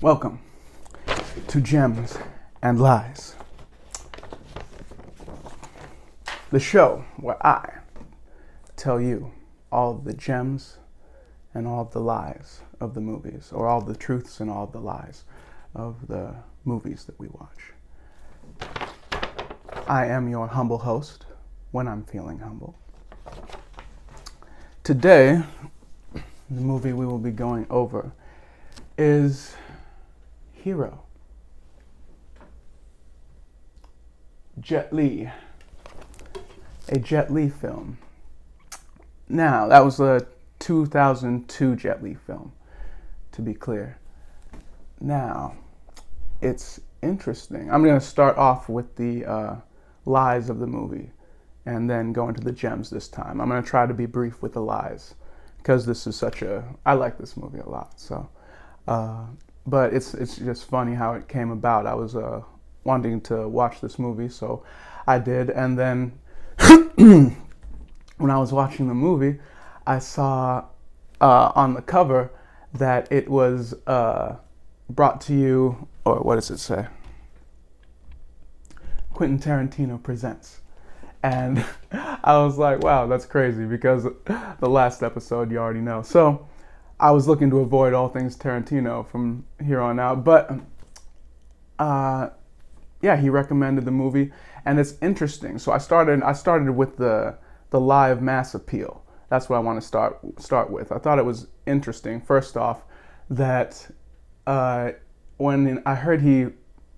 Welcome to Gems and Lies, the show where I tell you all of the gems and all of the lies of the movies, or all the truths and all of the lies of the movies that we watch. I am your humble host when I'm feeling humble. Today, the movie we will be going over is Hero. Jet Li. A Jet Li film. Now, that was a 2002 Jet Li film, to be clear. Now, it's interesting. I'm going to start off with the lies of the movie and then go into the gems this time. I'm going to try to be brief with the lies because I like this movie a lot. So, but it's just funny how it came about. I was wanting to watch this movie, so I did. And then when I was watching the movie, I saw on the cover that it was brought to you, or what does it say? Quentin Tarantino presents. And I was like, wow, that's crazy, because the last episode you already know. So I was looking to avoid all things Tarantino from here on out. But yeah, he recommended the movie, and it's interesting. So I started with the lie of mass appeal. That's what I want to start with. I thought it was interesting, first off, that when I heard he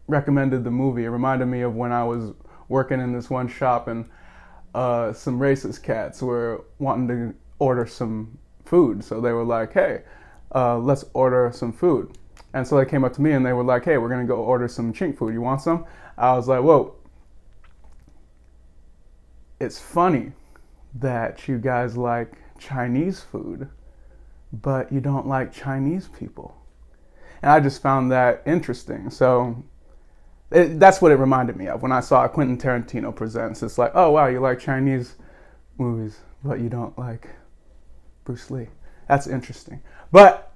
recommended the movie, it reminded me of when I was working in this one shop and some racist cats were wanting to order some food. So they were like, hey, let's order some food. And so they came up to me and they were like, hey, we're going to go order some chink food. You want some? I was like, whoa. It's funny that you guys like Chinese food, but you don't like Chinese people. And I just found that interesting. So that's what it reminded me of when I saw Quentin Tarantino presents. It's like, oh wow, you like Chinese movies, but you don't like Bruce Lee. That's interesting. But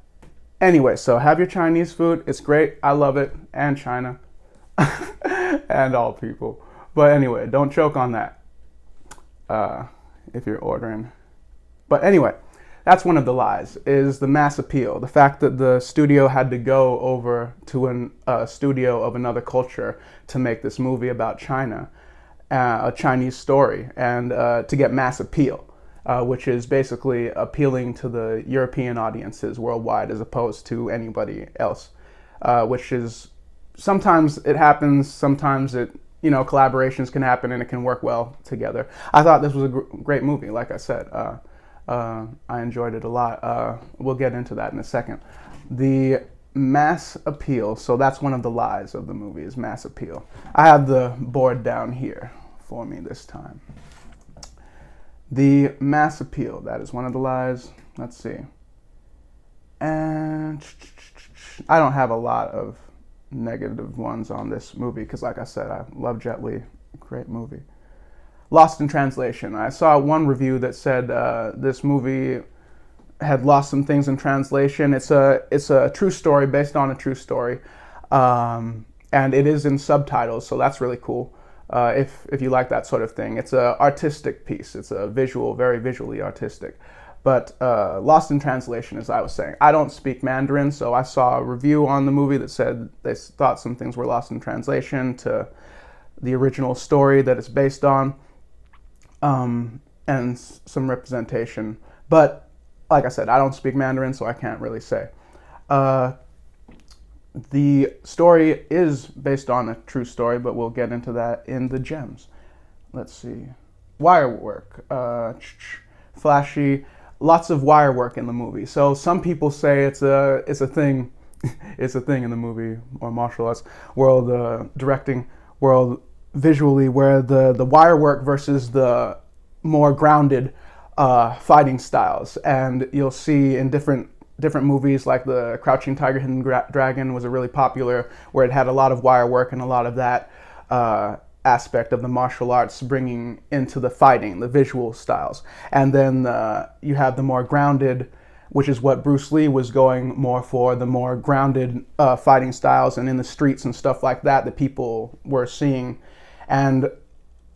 anyway, so have your Chinese food. It's great. I love it. And China. And all people. But anyway, don't choke on that if you're ordering. But anyway, that's one of the lies, is the mass appeal. The fact that the studio had to go over to a studio of another culture to make this movie about China, a Chinese story, and to get mass appeal, which is basically appealing to the European audiences worldwide as opposed to anybody else, which is, sometimes it happens, sometimes collaborations can happen and it can work well together. I thought this was a great movie, like I said. I enjoyed it a lot. We'll get into that in a second. The mass appeal, so that's one of the lies of the movie, is mass appeal. I have the board down here for me this time. The mass appeal, that is one of the lies. Let's see. And I don't have a lot of negative ones on this movie because, like I said, I love Jet Li. Great movie. Lost in translation. I saw one review that said this movie had lost some things in translation. It's a true story based on a true story, and it is in subtitles, so that's really cool. If you like that sort of thing, it's an artistic piece. It's a very visually artistic. But lost in translation, as I was saying. I don't speak Mandarin, so I saw a review on the movie that said they thought some things were lost in translation to the original story that it's based on. And some representation. But like I said, I don't speak Mandarin, so I can't really say. The story is based on a true story, but we'll get into that in the gems. Let's see. Wire work. Flashy. Lots of wire work in the movie. So some people say it's a thing. It's a thing in the movie or martial arts world, directing world, visually, where the wire work versus the more grounded fighting styles. And you'll see in different movies, like the Crouching Tiger, Hidden Dragon was a really popular, where it had a lot of wire work and a lot of that aspect of the martial arts bringing into the fighting, the visual styles. And then you have the more grounded which is what Bruce Lee was going more for, the more grounded fighting styles and in the streets and stuff like that that people were seeing. And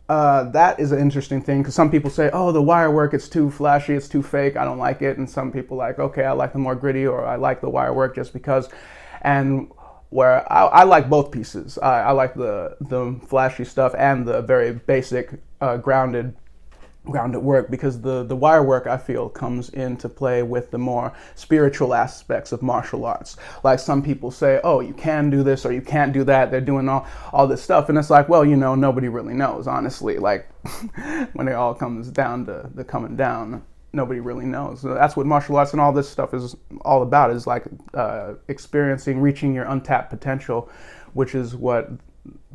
that is an interesting thing, because some people say, oh, the wire work, it's too flashy, it's too fake, I don't like it. And some people like, okay, I like the more gritty, or I like the wire work just because. And where I like both pieces. I like the flashy stuff and the very basic grounded work, because the wire work, I feel, comes into play with the more spiritual aspects of martial arts. Like some people say, oh, you can do this or you can't do that, they're doing all this stuff, and it's like, well, nobody really knows, honestly. Like when it all comes down to the coming down, nobody really knows. So that's what martial arts and all this stuff is all about, is like experiencing, reaching your untapped potential, which is what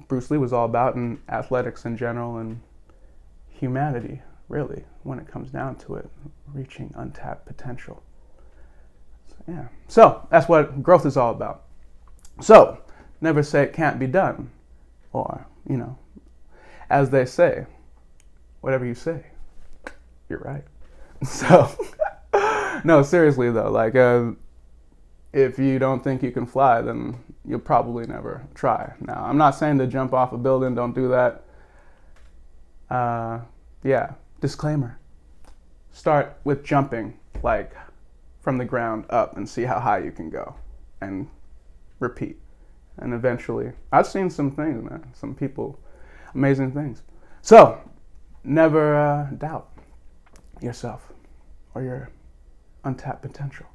Bruce Lee was all about, and athletics in general, and humanity, really, when it comes down to it, reaching untapped potential. So that's what growth is all about. So never say it can't be done, or as they say, whatever you say, you're right. So no, seriously though, like if you don't think you can fly, then you'll probably never try. Now, I'm not saying to jump off a building, don't do that. Disclaimer. Start with jumping, like from the ground up, and see how high you can go, and repeat. And eventually, I've seen some things, man. Some people, amazing things. So never doubt yourself or your untapped potential.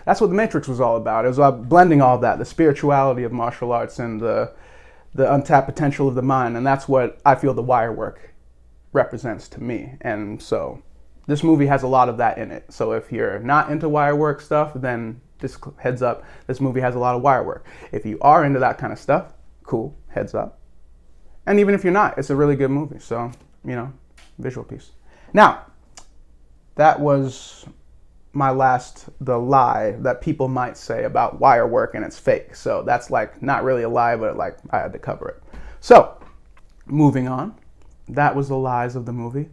That's what The Matrix was all about. It was about blending all that, the spirituality of martial arts and the untapped potential of the mind. And that's what I feel the wire work represents to me. And so this movie has a lot of that in it. So if you're not into wire work stuff, then just heads up, this movie has a lot of wire work. If you are into that kind of stuff, cool, heads up. And even if you're not, it's a really good movie. So, visual piece. Now, that was the lie that people might say about wire work, and it's fake. So that's like not really a lie, but like I had to cover it. So moving on, that was the lies of the movie.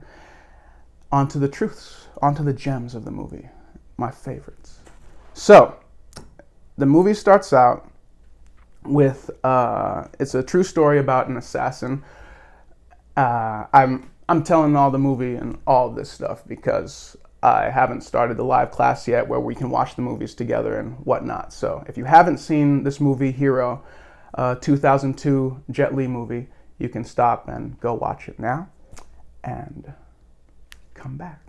Onto the truths, onto the gems of the movie, my favorites. So the movie starts out with it's a true story about an assassin. I'm telling all the movie and all of this stuff because I haven't started the live class yet where we can watch the movies together and whatnot. So if you haven't seen this movie, Hero, 2002 Jet Li movie, you can stop and go watch it now and come back.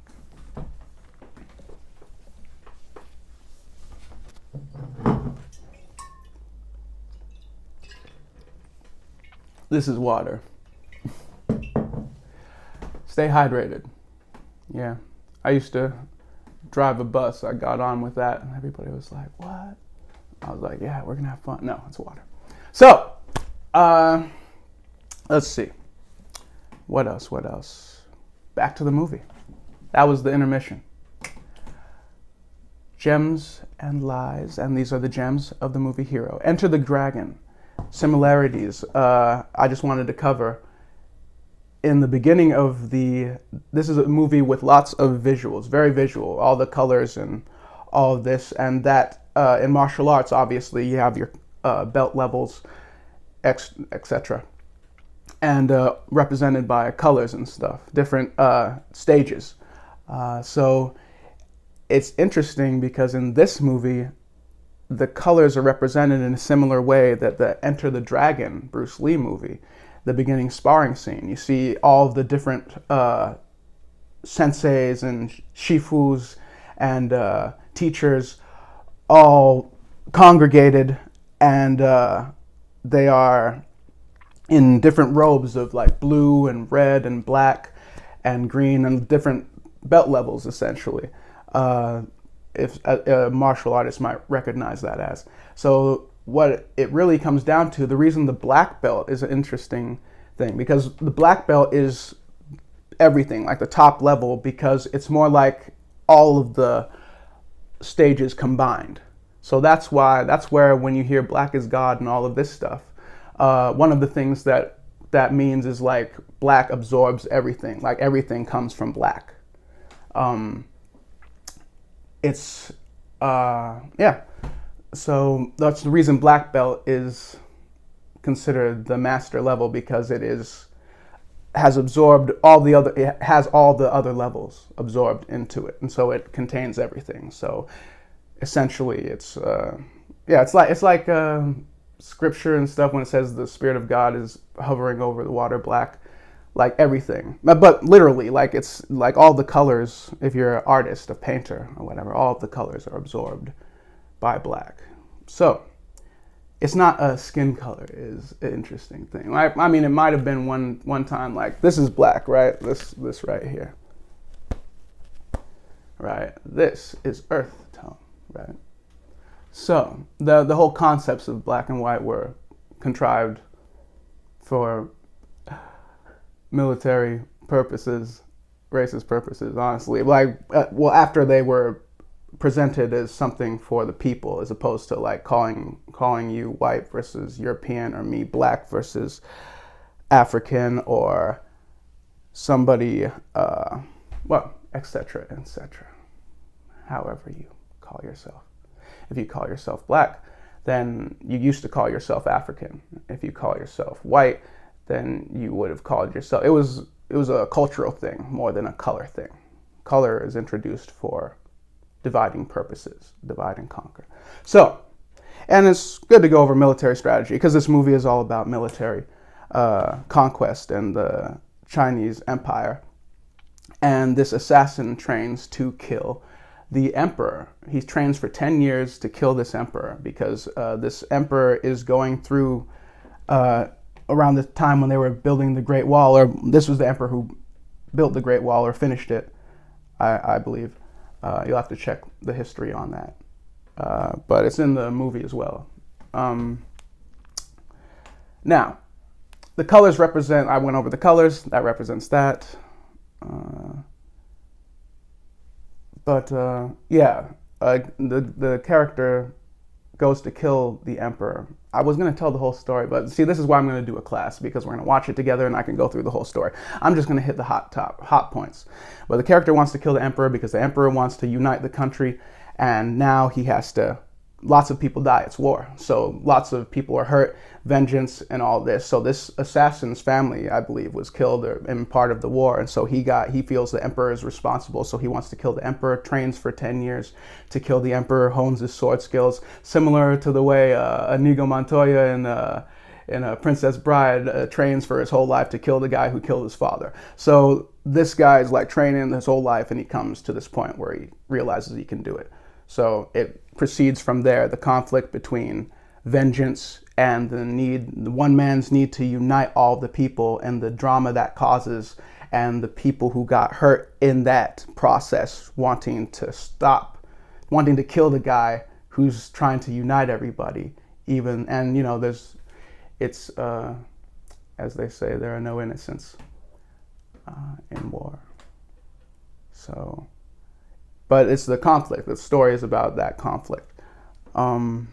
This is water. Stay hydrated. Yeah. I used to drive a bus. I got on with that, and everybody was like, what? I was like, yeah, we're going to have fun. No, it's water. So, let's see. What else? Back to the movie. That was the intermission. Gems and lies, and these are the gems of the movie Hero. Enter the Dragon. Similarities. I just wanted to cover. In the beginning of this is a movie with lots of visuals, very visual, all the colors and all of this, and that in martial arts, obviously, you have your belt levels, etc., and represented by colors and stuff, different stages. So it's interesting because in this movie, the colors are represented in a similar way that the Enter the Dragon Bruce Lee movie, the beginning sparring scene. You see all of the different senseis and shifus and teachers all congregated, and they are in different robes of like blue and red and black and green and different belt levels, essentially. If a martial artist might recognize that as. So what it really comes down to, the reason the black belt is an interesting thing, because the black belt is everything, like the top level, because it's more like all of the stages combined. So that's where when you hear black is God and all of this stuff, one of the things that means is like black absorbs everything, like everything comes from black. It's Yeah. So that's the reason black belt is considered the master level, because has absorbed it has all the other levels absorbed into it, and so it contains everything. So essentially, it's like scripture and stuff when it says the Spirit of God is hovering over the water black, like everything. But literally, like it's like all the colors. If you're an artist, a painter, or whatever, all of the colors are absorbed by black. So it's not a skin color is an interesting thing. I mean, it might have been one time like this is black, right? This right here, right? This is earth tone, right? So the whole concepts of black and white were contrived for military purposes, racist purposes, honestly. Like, well, after they were presented as something for the people, as opposed to like calling you white versus European, or me black versus African, or somebody, well, etc., etc. However you call yourself. If you call yourself black, then you used to call yourself African. If you call yourself white, then you would have called yourself. It was a cultural thing more than a color thing. Color is introduced for dividing purposes, divide and conquer. So, and it's good to go over military strategy, because this movie is all about military conquest and the Chinese Empire. And this assassin trains to kill the emperor. He trains for 10 years to kill this emperor, because this emperor is going through, around the time when they were building the Great Wall, or this was the emperor who built the Great Wall, or finished it, I believe. You'll have to check the history on that. But it's in the movie as well. Now, the colors represent, I went over the colors, that represents that. The character goes to kill the emperor. I was going to tell the whole story, but see, this is why I'm going to do a class, because we're going to watch it together and I can go through the whole story. I'm just going to hit the hot points. But the character wants to kill the emperor because the emperor wants to unite the country, and now he has to, lots of people die, it's war. So lots of people are hurt, vengeance and all this. So this assassin's family, I believe, was killed in part of the war, and so he feels the emperor is responsible, so he wants to kill the emperor, trains for 10 years to kill the emperor, hones his sword skills, similar to the way Inigo Montoya in Princess Bride trains for his whole life to kill the guy who killed his father. So this guy's like training his whole life, and he comes to this point where he realizes he can do it. So it proceeds from there, the conflict between vengeance and the one man's need to unite all the people, and the drama that causes, and the people who got hurt in that process wanting to kill the guy who's trying to unite everybody. And it's as they say, there are no innocents in war. So, but it's the conflict. The story is about that conflict. I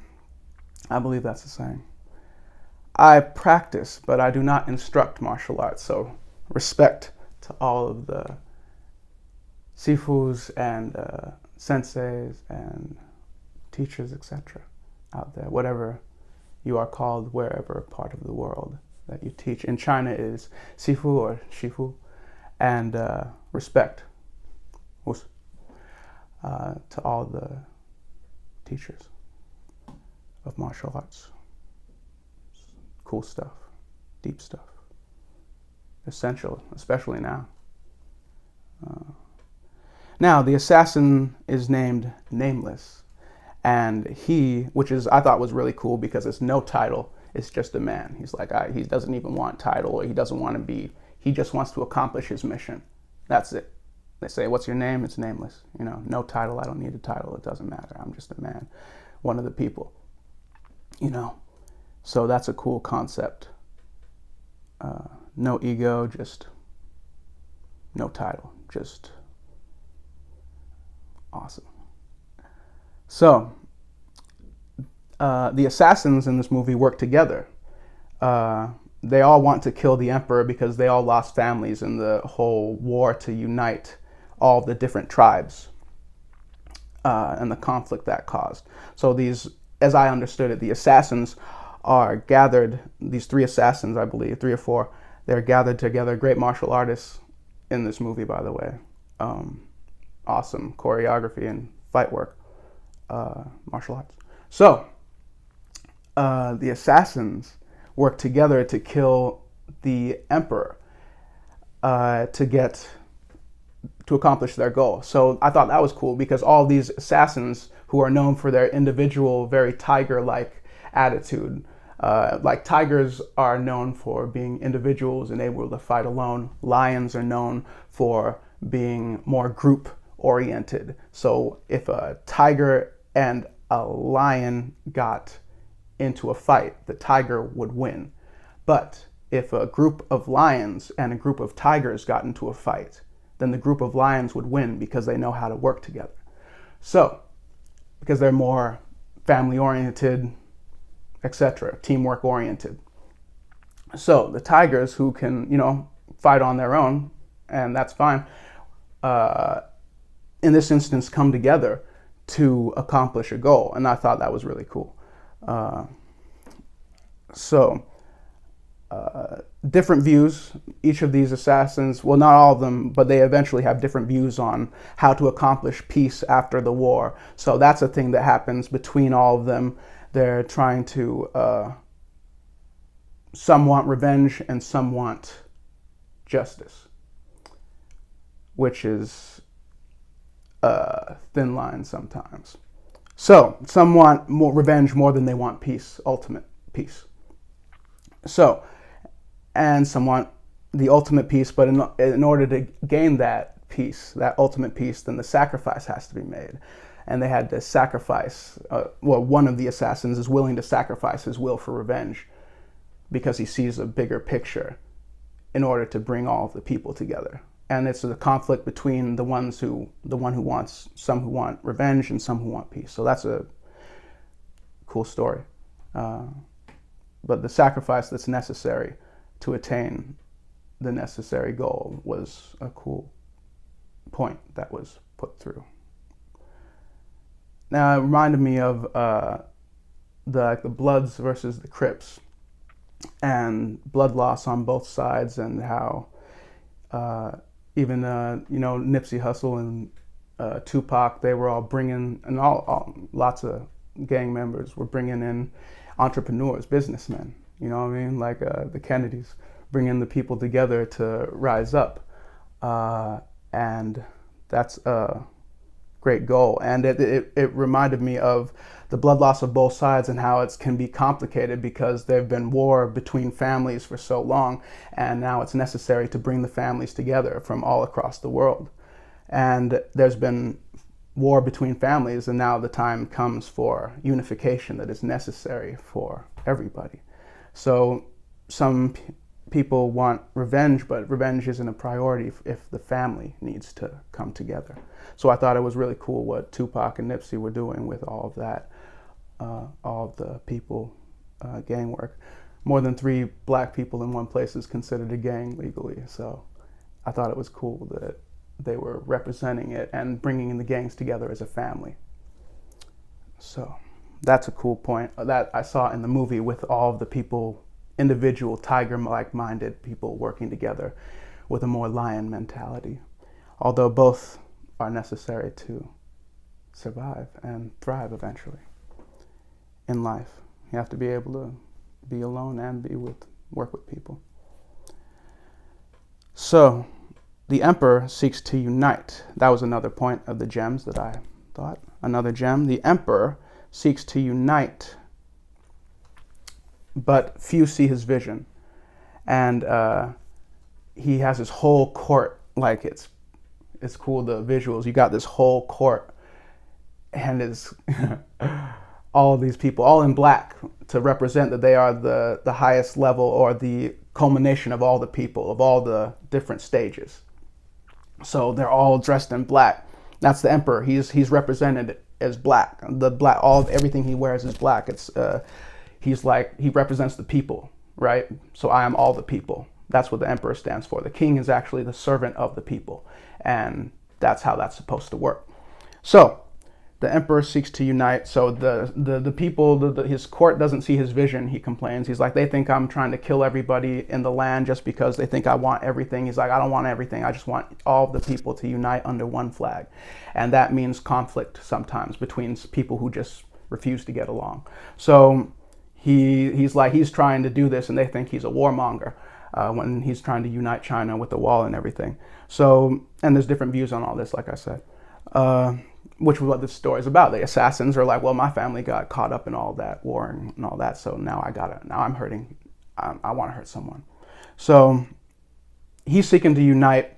believe that's the saying. I practice, but I do not instruct martial arts. So respect to all of the sifus and senseis and teachers, etc. out there, whatever you are called, wherever part of the world that you teach. In China it is sifu or shifu, and respect to all the teachers of martial arts. Cool stuff, deep stuff, essential, especially now. Now, the assassin is named Nameless, and which I thought was really cool, because it's no title, it's just a man. He's like, he doesn't even want title, or he doesn't want to be, he just wants to accomplish his mission. That's it. They say, what's your name? It's Nameless. No title, I don't need a title, it doesn't matter. I'm just a man, one of the people. So that's a cool concept. No ego, just no title, just awesome. So the assassins in this movie work together. They all want to kill the emperor because they all lost families in the whole war to unite all the different tribes. and the conflict that caused. So these, as I understood it, the assassins are gathered, these three assassins, I believe, three or four, they're gathered together, great martial artists in this movie, by the way. Awesome choreography and fight work, martial arts. So the assassins work together to kill the emperor to accomplish their goal. So I thought that was cool because all these assassins who are known for their individual, very tiger-like attitude, like tigers are known for being individuals and able to fight alone. Lions are known for being more group-oriented. So if a tiger and a lion got into a fight, the tiger would win. But if a group of lions and a group of tigers got into a fight, then the group of lions would win because they know how to work together. So, because they're more family-oriented, etc., teamwork-oriented. So the tigers who can, fight on their own, and that's fine, in this instance come together to accomplish a goal. And I thought that was really cool. Different views. Each of these assassins, well, not all of them, but they eventually have different views on how to accomplish peace after the war. So that's a thing that happens between all of them. They're trying to, some want revenge and some want justice, which is a thin line sometimes. So some want more revenge more than they want peace, ultimate peace. So, and some want the ultimate peace, but in order to gain that peace, that ultimate peace, then the sacrifice has to be made. And they had to sacrifice, one of the assassins is willing to sacrifice his will for revenge because he sees a bigger picture in order to bring all of the people together. And it's a conflict between the one who wants, some who want revenge and some who want peace. So that's a cool story. But the sacrifice that's necessary to attain the necessary goal was a cool point that was put through. Now, it reminded me of the Bloods versus the Crips and blood loss on both sides, and how even Nipsey Hussle and Tupac, they were all bringing, and lots of gang members were bringing in entrepreneurs, businessmen, like the Kennedys, bringing the people together to rise up, and that's a great goal. And it reminded me of the blood loss of both sides and how it can be complicated because there've been war between families for so long, and now it's necessary to bring the families together from all across the world. And there's been war between families, and now the time comes for unification that is necessary for everybody. So some people want revenge, but revenge isn't a priority if the family needs to come together. So I thought it was really cool what Tupac and Nipsey were doing with all of that, all of the people, gang work. More than 3 black people in one place is considered a gang legally. So I thought it was cool that they were representing it and bringing the gangs together as a family. So that's a cool point that I saw in the movie, with all of the people, individual tiger-like minded people working together with a more lion mentality. Although both are necessary to survive and thrive eventually in life. You have to be able to be alone and work with people. So the emperor seeks to unite. That was another point of the gems that I thought. Another gem. The emperor seeks to unite, but few see his vision. And he has his whole court, like it's cool, the visuals. You got this whole court, and it's all these people, all in black, to represent that they are the highest level, or the culmination of all the people, of all the different stages. So they're all dressed in black. That's the emperor. He's represented as black. Everything he wears is black. It's he represents the people, right? So I am all the people. That's what the emperor stands for. The king is actually the servant of the people, and that's how that's supposed to work. So the emperor seeks to unite. So the people, his court doesn't see his vision, he complains. He's like, they think I'm trying to kill everybody in the land just because they think I want everything. He's like, I don't want everything. I just want all the people to unite under one flag. And that means conflict sometimes between people who just refuse to get along. So he's like, he's trying to do this, and they think he's a warmonger when he's trying to unite China with the wall and everything. So, and there's different views on all this, like I said. Which is what this story is about. The assassins are like, well, my family got caught up in all that war and all that, so now I'm hurting. I want to hurt someone. So he's seeking to unite,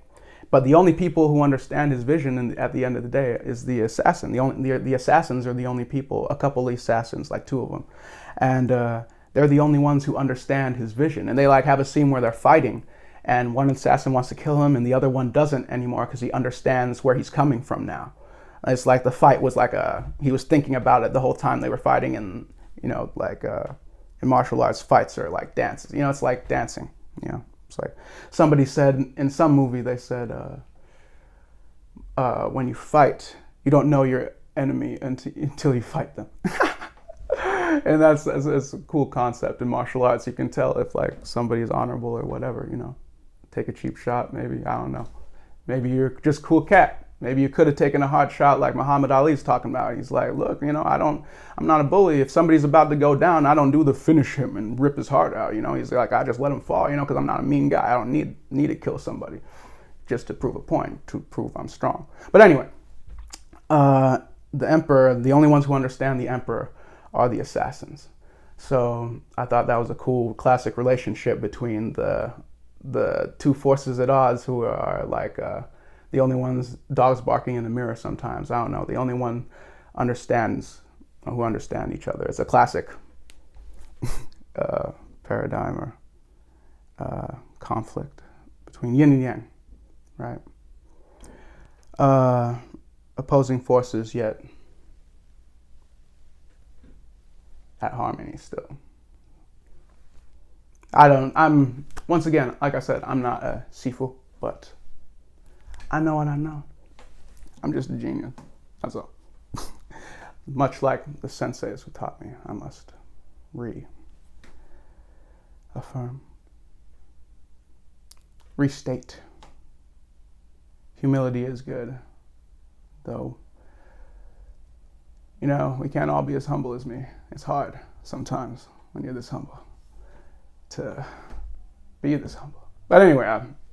but the only people who understand his vision at the end of the day is the assassin. The assassins are the only people, a couple of assassins, like two of them, and they're the only ones who understand his vision. And they like have a scene where they're fighting, and one assassin wants to kill him, and the other one doesn't anymore because he understands where he's coming from now. It's like the fight was like he was thinking about it the whole time they were fighting, and like in martial arts, fights are like dances. It's like dancing. It's like somebody said in some movie, they said, when you fight, you don't know your enemy until you fight them. And that's a cool concept in martial arts. You can tell if like somebody is honorable or whatever. Take a cheap shot, maybe. I don't know. Maybe you're just a cool cat. Maybe you could have taken a hard shot like Muhammad Ali's talking about. He's like, look, I'm not a bully. If somebody's about to go down, I don't do the finish him and rip his heart out. He's like, I just let him fall, because I'm not a mean guy. I don't need to kill somebody just to prove a point, to prove I'm strong. But anyway, the emperor, the only ones who understand the emperor are the assassins. So I thought that was a cool classic relationship between the two forces at odds who are like, the only ones, dogs barking in the mirror sometimes. I don't know. The only one who understand each other. It's a classic paradigm or conflict between yin and yang, right? Opposing forces, yet at harmony still. Once again, like I said, I'm not a Sifu, but I know what I know. I'm just a genius. That's all. Much like the senseis who taught me, I must reaffirm, restate. Humility is good, though, we can't all be as humble as me. It's hard sometimes when you're this humble to be this humble. But anyway,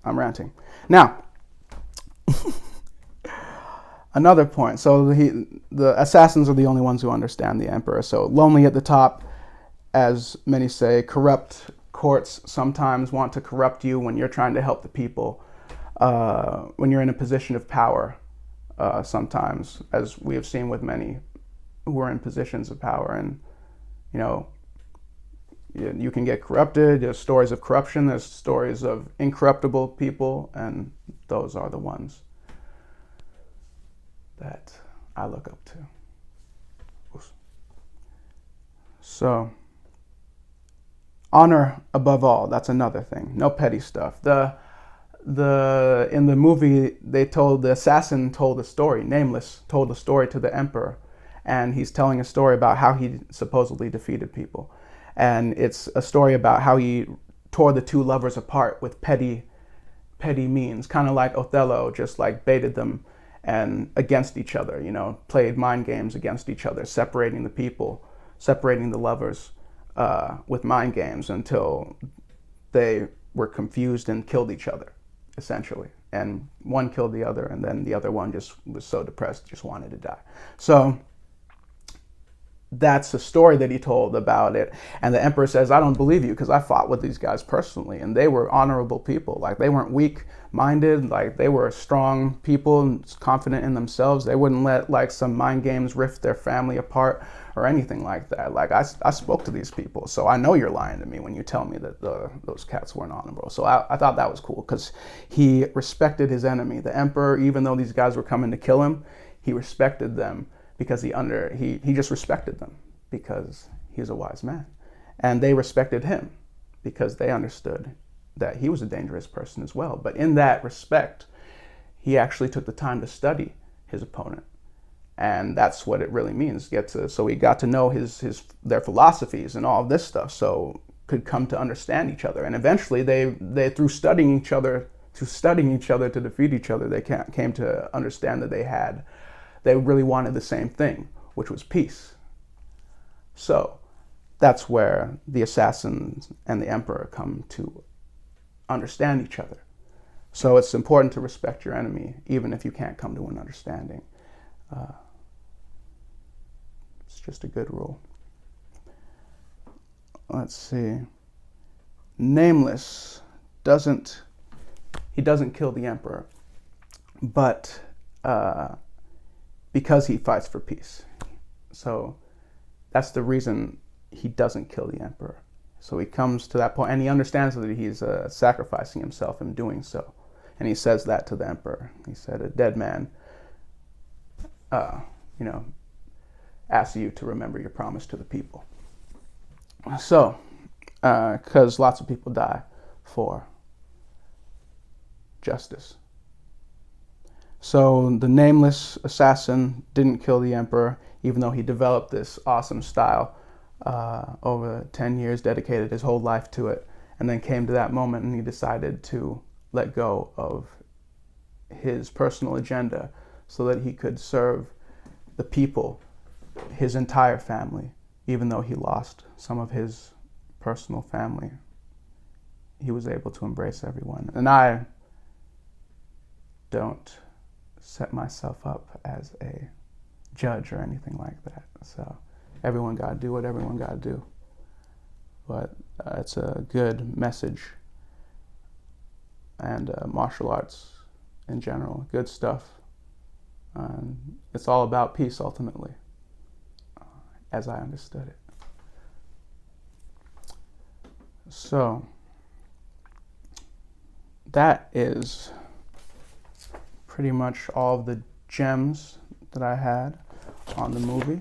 I'm ranting. Now, another point. So the assassins are the only ones who understand the emperor. So lonely at the top, as many say. Corrupt courts sometimes want to corrupt you when you're trying to help the people. When you're in a position of power, sometimes, as we have seen with many who are in positions of power, and you can get corrupted. There's stories of corruption. There's stories of incorruptible people, and those are the ones that I look up to. So, honor above all. That's another thing. No petty stuff. In the movie, the assassin told a story. Nameless told a story to the emperor, and he's telling a story about how he supposedly defeated people. And it's a story about how he tore the two lovers apart with petty means, kind of like Othello, just like baited them and against each other, played mind games against each other, separating the people, separating the lovers with mind games until they were confused and killed each other, essentially. And one killed the other, and then the other one just was so depressed, just wanted to die. So that's a story that he told about it. And the emperor says, I don't believe you, because I fought with these guys personally, and they were honorable people. Like, they weren't weak-minded. Like, they were strong people and confident in themselves. They wouldn't let like some mind games rift their family apart or anything like that. Like, I spoke to these people, so I know you're lying to me when you tell me that those cats weren't honorable. So I thought that was cool, because he respected his enemy. The emperor, even though these guys were coming to kill him, he respected them because he just respected them because he's a wise man. And they respected him because they understood that he was a dangerous person as well. But in that respect, he actually took the time to study his opponent And that's what it really means. So he got to know their philosophies and all of this stuff, so could come to understand each other. And eventually they through studying each other to defeat each other, they came to understand that they really wanted the same thing, which was peace. So that's where the assassins and the emperor come to understand each other. So it's important to respect your enemy, even if you can't come to an understanding. It's just a good rule. Let's see. Nameless doesn't kill the emperor, but because he fights for peace. So that's the reason he doesn't kill the emperor. So he comes to that point, and he understands that he's sacrificing himself in doing so. And he says that to the emperor. He said, a dead man, asks you to remember your promise to the people. So, because lots of people die for justice. So the nameless assassin didn't kill the emperor, even though he developed this awesome style over 10 years, dedicated his whole life to it, and then came to that moment and he decided to let go of his personal agenda so that he could serve the people, his entire family, even though he lost some of his personal family. He was able to embrace everyone. And I don't set myself up as a judge or anything like that. So everyone got to do what everyone got to do. But it's a good message. And martial arts in general, good stuff. It's all about peace ultimately, as I understood it. So that is pretty much all of the gems that I had on the movie.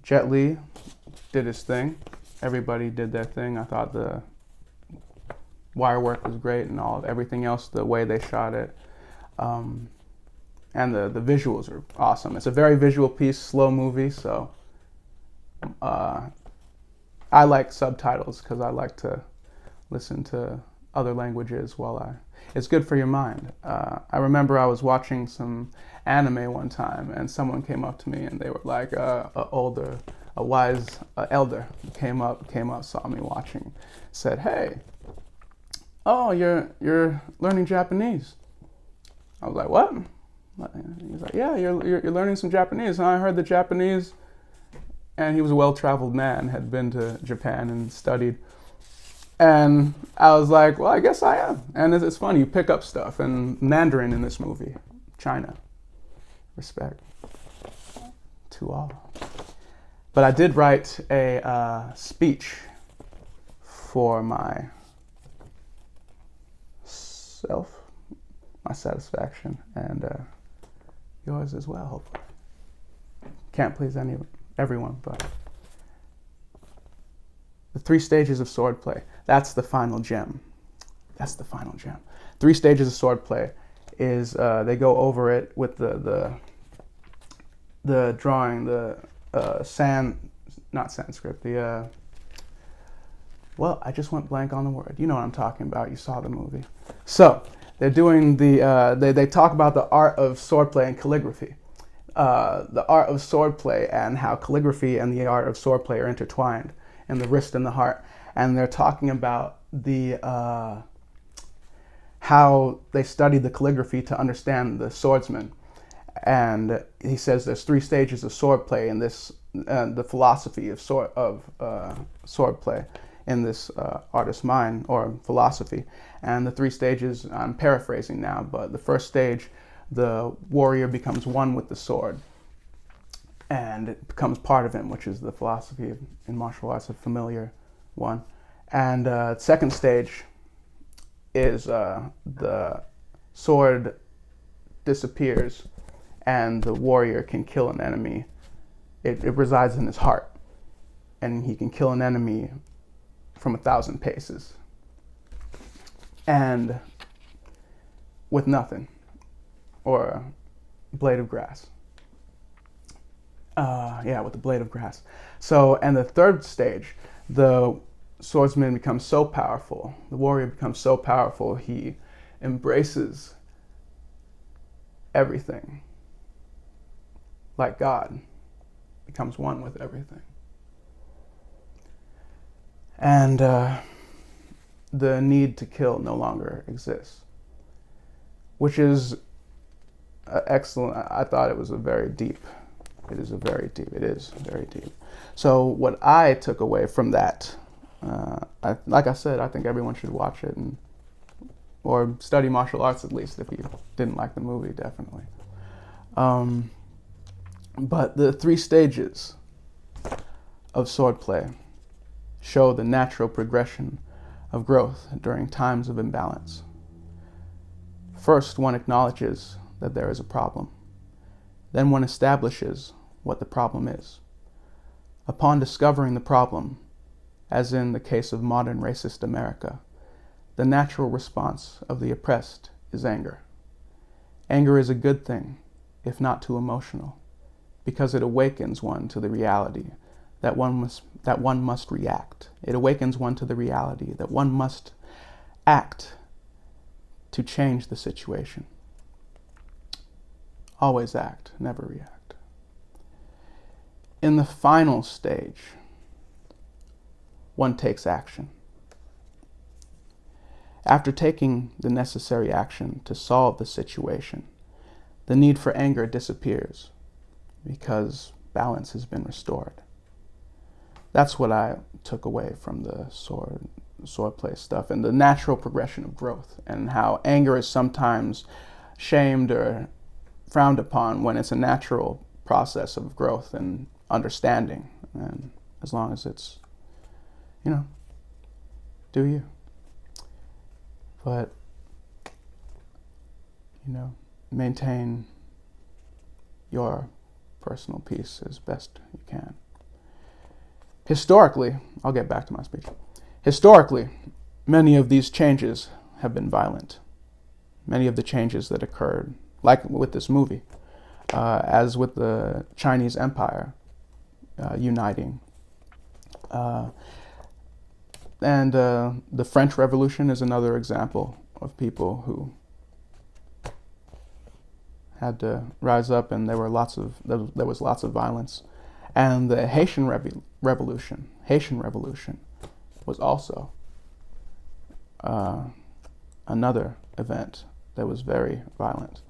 Jet Li did his thing. Everybody did their thing. I thought the wire work was great and everything else, the way they shot it. And the visuals are awesome. It's a very visual piece, slow movie, so I like subtitles because I like to listen to other languages it's good for your mind. I remember I was watching some anime one time and someone came up to me and they were like, a wise elder came up, saw me watching, said, "Hey, oh, you're learning Japanese." I was like, "What?" He's like, "Yeah, you're learning some Japanese." And I heard the Japanese, and he was a well-traveled man, had been to Japan and studied. And I was like, well, I guess I am. And it's funny, you pick up stuff. And Mandarin in this movie, China, respect to all. But I did write a speech for my satisfaction, and yours as well, hopefully. Can't please everyone, but the 3 stages of swordplay, that's the final gem. 3 stages of swordplay is they go over it with the drawing, not Sanskrit, I just went blank on the word. You know what I'm talking about. You saw the movie. So they're doing they talk about the art of swordplay and calligraphy. The art of swordplay and how calligraphy and the art of swordplay are intertwined in the wrist and the heart. And they're talking about how they studied the calligraphy to understand the swordsman. And he says there's 3 stages of swordplay in this, the philosophy of swordplay in this artist's mind or philosophy. And the 3 stages, I'm paraphrasing now, but the first stage, the warrior becomes one with the sword, and it becomes part of him, which is the philosophy in martial arts, a familiar one. And second stage is the sword disappears and the warrior can kill an enemy. It resides in his heart, and he can kill an enemy from 1,000 paces and with nothing, or a blade of grass. with the blade of grass. So, and the third stage, the swordsman becomes so powerful, the warrior becomes so powerful, he embraces everything, like God, becomes one with everything. And the need to kill no longer exists, which is excellent. I thought it was very deep. It is very deep. So what I took away from that, like I said, I think everyone should watch it or study martial arts at least if you didn't like the movie, definitely. But the 3 stages of swordplay show the natural progression of growth during times of imbalance. First, one acknowledges that there is a problem. Then one establishes what the problem is. Upon discovering the problem, as in the case of modern racist America, the natural response of the oppressed is anger. Anger is a good thing, if not too emotional, because it awakens one to the reality that one must react. It awakens one to the reality that one must act to change the situation. Always act, never react. In the final stage, one takes action. After taking the necessary action to solve the situation, the need for anger disappears because balance has been restored. That's what I took away from the swordplay stuff and the natural progression of growth, and how anger is sometimes shamed or frowned upon when it's a natural process of growth and understanding. And as long as it's, do you. But, maintain your personal peace as best you can. Historically, I'll get back to my speech. Historically, many of these changes have been violent. Many of the changes that occurred, like with this movie, as with the Chinese Empire uniting. And the French Revolution is another example of people who had to rise up, and there was lots of violence. And the Haitian Revolution was also another event that was very violent.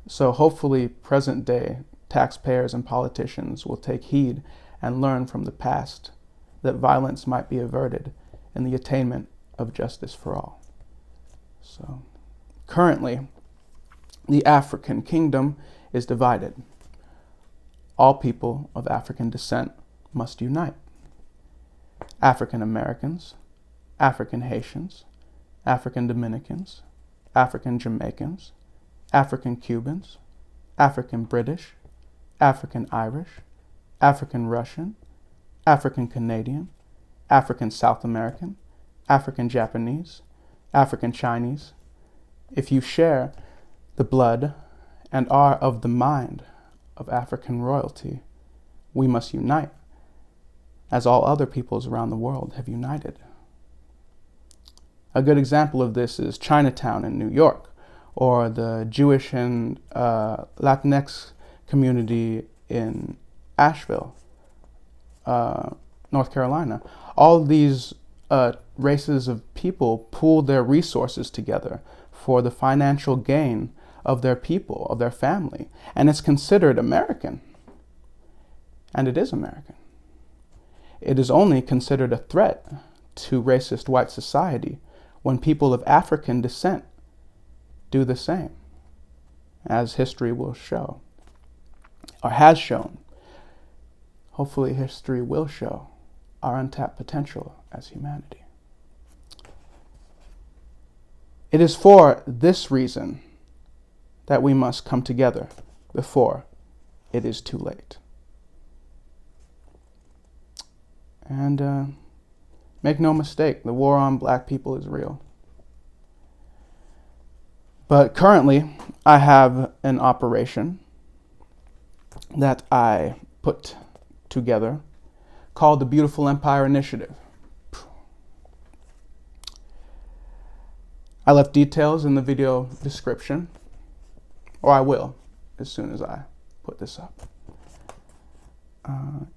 So hopefully present day taxpayers and politicians will take heed and learn from the past that violence might be averted in the attainment of justice for all. So currently, the African kingdom is divided. All people of African descent must unite. African Americans, African Haitians, African Dominicans, African Jamaicans, African Cubans, African British, African Irish, African Russian, African Canadian, African South American, African Japanese, African Chinese. If you share the blood and are of the mind of African royalty, we must unite, as all other peoples around the world have united. A good example of this is Chinatown in New York, or the Jewish and Latinx community in Asheville, North Carolina. All these races of people pool their resources together for the financial gain of their people, of their family. And it's considered American. And it is American. It is only considered a threat to racist white society when people of African descent do the same, as history will show, or has shown. Hopefully history will show our untapped potential as humanity. It is for this reason that we must come together before it is too late. And make no mistake, the war on black people is real. But currently, I have an operation that I put together called the Beautiful Empire Initiative. I left details in the video description, or I will as soon as I put this up.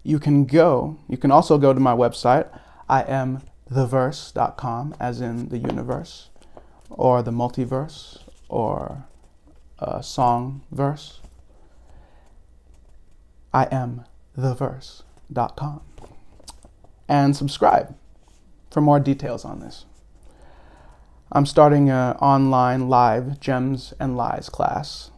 You can also go to my website. I am TheVerse.com, as in the universe, or the multiverse, or song verse. I am TheVerse.com. And subscribe for more details on this. I'm starting an online live Gems and Lies class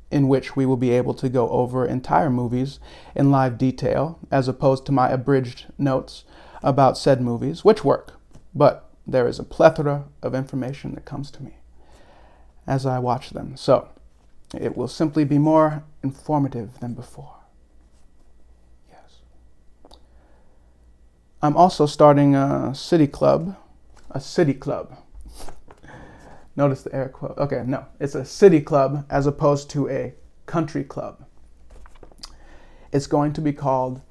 in which we will be able to go over entire movies in live detail as opposed to my abridged notes about said movies, which work, but there is a plethora of information that comes to me as I watch them. So it will simply be more informative than before. Yes. I'm also starting a city club. Notice the air quote. Okay, no, it's a city club as opposed to a country club. It's going to be called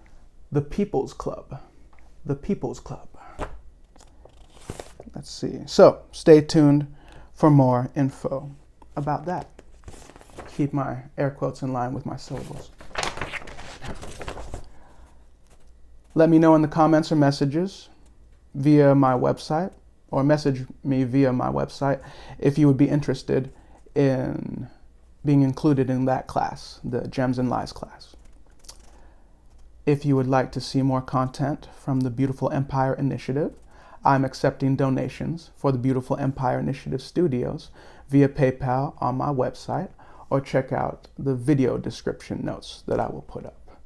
the People's Club. The People's Club. Let's see. So stay tuned for more info about that. Keep my air quotes in line with my syllables. Let me know in the comments or messages via my website, or message me via my website if you would be interested in being included in that class, the Gems and Lies class. If you would like to see more content from the Beautiful Empire Initiative, I'm accepting donations for the Beautiful Empire Initiative Studios via PayPal on my website, or check out the video description notes that I will put up.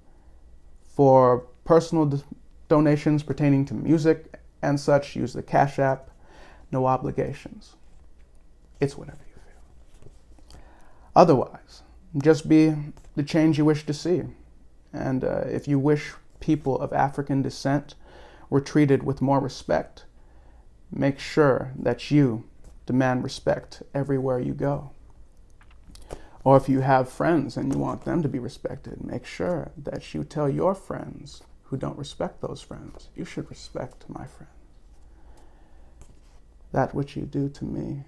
For personal donations pertaining to music and such, use the CashApp. No obligations. It's whatever you feel. Otherwise, just be the change you wish to see. And if you wish people of African descent were treated with more respect, make sure that you demand respect everywhere you go. Or if you have friends and you want them to be respected, make sure that you tell your friends who don't respect those friends, you should respect my friends. That which you do to me,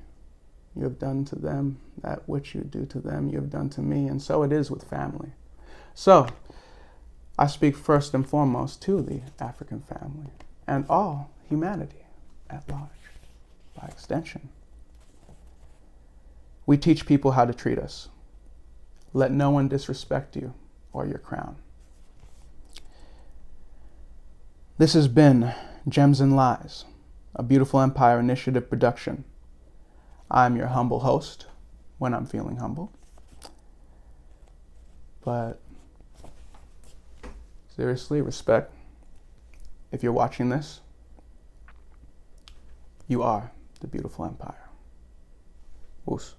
you have done to them. That which you do to them, you have done to me. And so it is with family. So, I speak first and foremost to the African family and all humanity at large, by extension. We teach people how to treat us. Let no one disrespect you or your crown. This has been Gems and Lies, a Beautiful Empire Initiative production. I'm your humble host when I'm feeling humble. But seriously, respect. If you're watching this, you are the Beautiful Empire. Woos.